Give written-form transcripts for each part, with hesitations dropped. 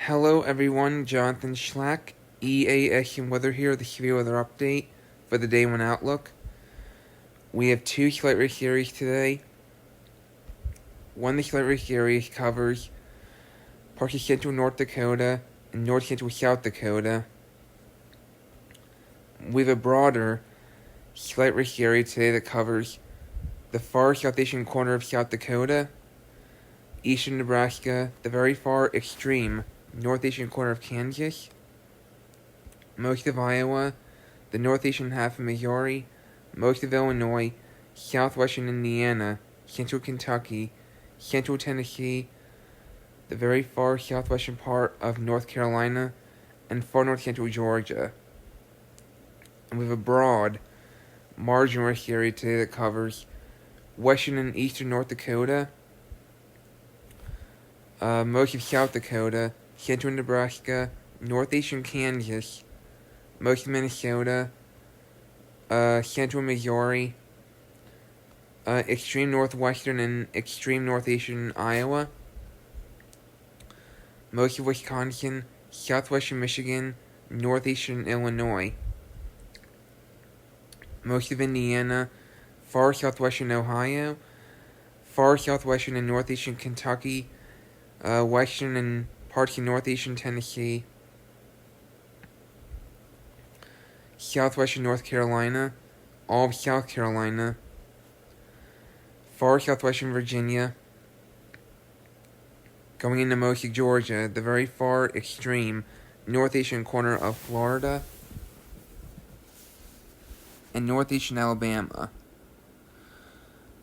Hello everyone, Jonathan Schlack, EAS&Weather here, the severe weather update for the Day 1 Outlook. We have two slight risk areas today. One of the slight risk areas covers parts of central North Dakota and north central South Dakota. We have a broader slight risk area today that covers the far southeastern corner of South Dakota, eastern Nebraska, the very far extreme northeastern corner of Kansas, most of Iowa, the northeastern half of Missouri, most of Illinois, southwestern Indiana, central Kentucky, central Tennessee, the very far southwestern part of North Carolina, and far north central Georgia. And we have a broad marginal risk area today that covers western and eastern North Dakota, most of South Dakota, central Nebraska, northeastern Kansas, most of Minnesota, central Missouri, extreme northwestern and extreme northeastern Iowa, most of Wisconsin, southwestern Michigan, northeastern Illinois, most of Indiana, far southwestern Ohio, far southwestern and northeastern Kentucky, western and parts of northeastern Tennessee, southwestern North Carolina, all of South Carolina, far southwestern Virginia, going into most of Georgia, the very far extreme northeastern corner of Florida, and northeastern Alabama.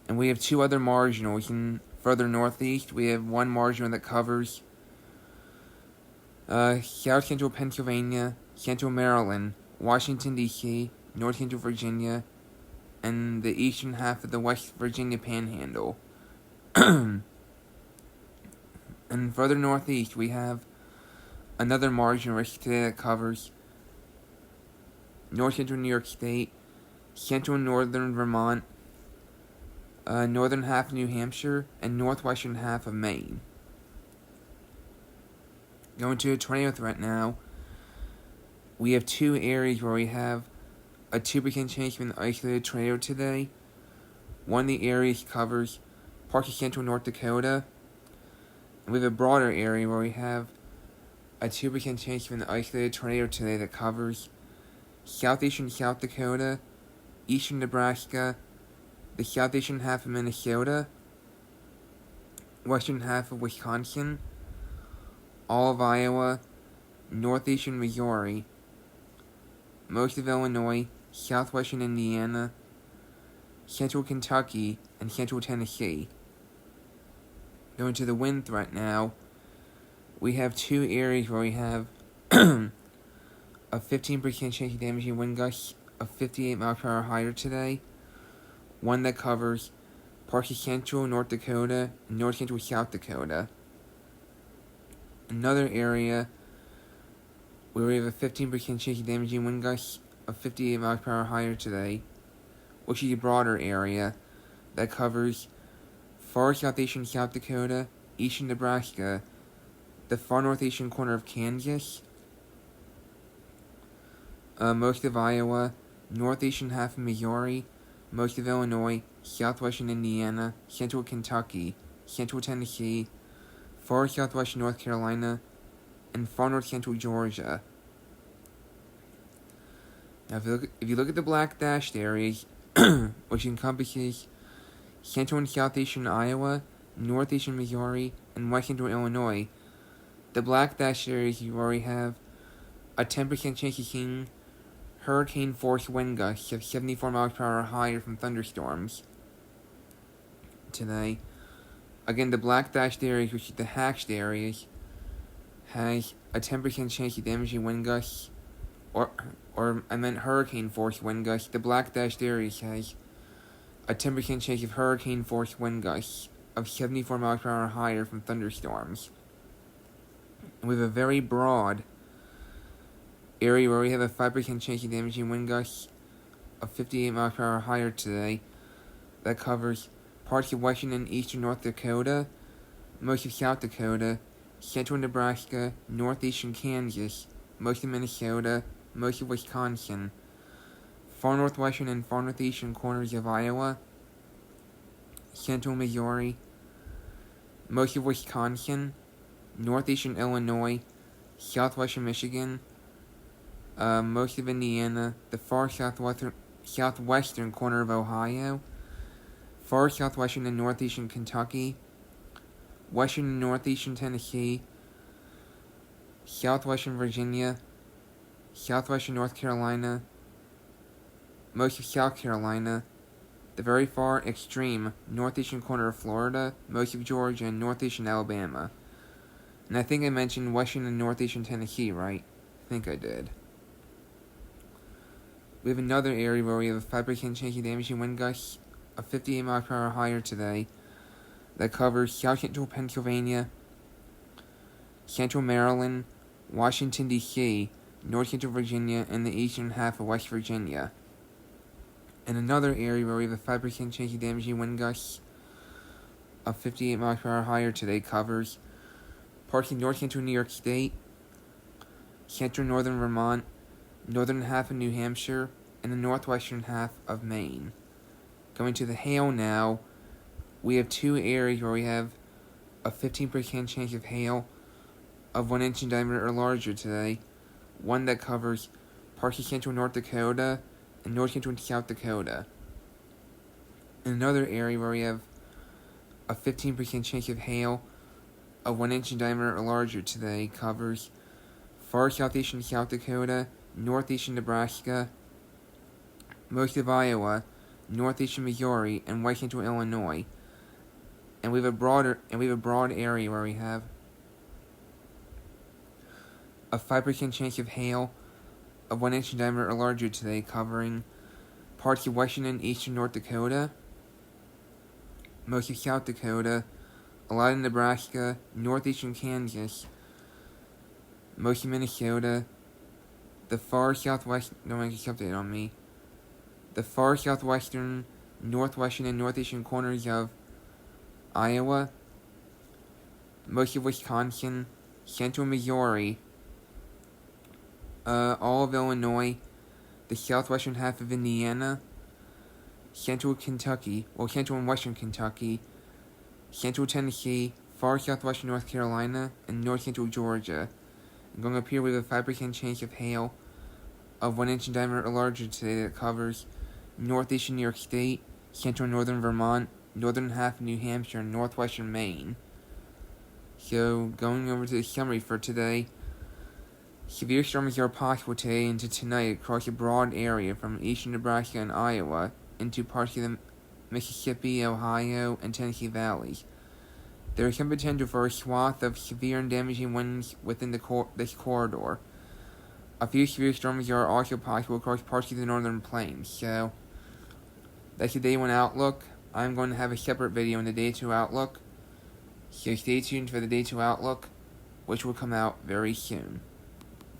And we have two other marginals. In further northeast, we have one marginal that covers south central Pennsylvania, central Maryland, Washington, D.C., north central Virginia, and the eastern half of the West Virginia Panhandle. And further northeast, we have another marginal risk today that covers north central New York State, central and northern Vermont, northern half of New Hampshire, and northwestern half of Maine. Going to a tornado threat now. We have two areas where we have a 2% chance of an isolated tornado today. One of the areas covers parts of central North Dakota. And we have a broader area where we have a 2% chance of an isolated tornado today that covers southeastern South Dakota, eastern Nebraska, the southeastern half of Minnesota, western half of Wisconsin, all of Iowa, northeastern Missouri, most of Illinois, southwestern Indiana, central Kentucky, and central Tennessee. Going to the wind threat now, we have two areas where we have a 15% chance of damaging wind gusts of 58 miles per hour higher today. One that covers parts of central North Dakota and north central South Dakota. Another area where we have a 15% chance of damaging wind gusts of 58 miles per hour higher today, which is a broader area that covers far southeastern South Dakota, eastern Nebraska, the far northeastern corner of Kansas, most of Iowa, northeastern half of Missouri, most of Illinois, southwestern Indiana, central Kentucky, central Tennessee, far southwestern North Carolina, and far north central Georgia. Now, if you look at the black dashed areas, which encompasses central and southeastern Iowa, northeastern Missouri, and west central Illinois, the black dashed areas where we have a 10% chance of seeing hurricane-force wind gusts of 74 miles per hour higher from thunderstorms today. Again, the black dashed areas, which is the hatched areas, has a 10% chance of damaging wind gusts, or I meant hurricane-force wind gusts. The black dashed areas has a 10% chance of hurricane-force wind gusts of 74 miles per hour higher from thunderstorms. And we have a very broad area where we have a 5% chance of damaging wind gusts of 58 miles per hour higher today that covers parts of western and eastern North Dakota, most of South Dakota, central Nebraska, northeastern Kansas, most of Minnesota, most of Wisconsin, far northwestern and far northeastern corners of Iowa, central Missouri, most of Wisconsin, northeastern Illinois, southwestern Michigan, most of Indiana, the far southwestern corner of Ohio, far southwestern and northeastern Kentucky, western and northeastern Tennessee, southwestern Virginia, southwestern North Carolina, most of South Carolina, the very far extreme northeastern corner of Florida, most of Georgia, and northeastern Alabama. And I think I mentioned western and northeastern Tennessee, right? I think I did. We have another area where we have a 5% chance of damaging wind gusts of 58 miles per hour higher today that covers south central Pennsylvania, central Maryland, Washington, D.C., north central Virginia, and the eastern half of West Virginia. And another area where we have a 5% chance of damaging wind gusts of 58 miles per hour higher today covers parts of north central New York State, central northern Vermont, northern half of New Hampshire, and the northwestern half of Maine. Going to the hail now, we have two areas where we have a 15% chance of hail of 1 inch in diameter or larger today. One that covers parts of central North Dakota and north central South Dakota. And another area where we have a 15% chance of hail of 1 inch in diameter or larger today covers far southeastern South Dakota, northeastern Nebraska, most of Iowa, northeastern Missouri, and west central Illinois. And we have a broad area where we have a 5% chance of hail of 1 inch in diameter or larger today, covering parts of western and eastern North Dakota, most of South Dakota, a lot of Nebraska, northeastern Kansas, most of Minnesota, the far southwest, don't make this update on me, the far southwestern, northwestern, and northeastern corners of Iowa, most of Wisconsin, central Missouri, all of Illinois, the southwestern half of Indiana, central Kentucky, central and western Kentucky, central Tennessee, far southwestern North Carolina, and north central Georgia. And going up here, we have a 5% chance of hail of 1 inch in diameter or larger today that covers northeastern New York State, central northern Vermont, northern half of New Hampshire, and northwestern Maine. So, going over to the summary for today, severe storms are possible today into tonight across a broad area from eastern Nebraska and Iowa into parts of the Mississippi, Ohio, and Tennessee valleys. There is some potential for a swath of severe and damaging winds within this corridor. A few severe storms are also possible across parts of the northern plains. So, that's the Day 1 Outlook. I'm going to have a separate video on the Day 2 Outlook. So stay tuned for the Day 2 Outlook, which will come out very soon.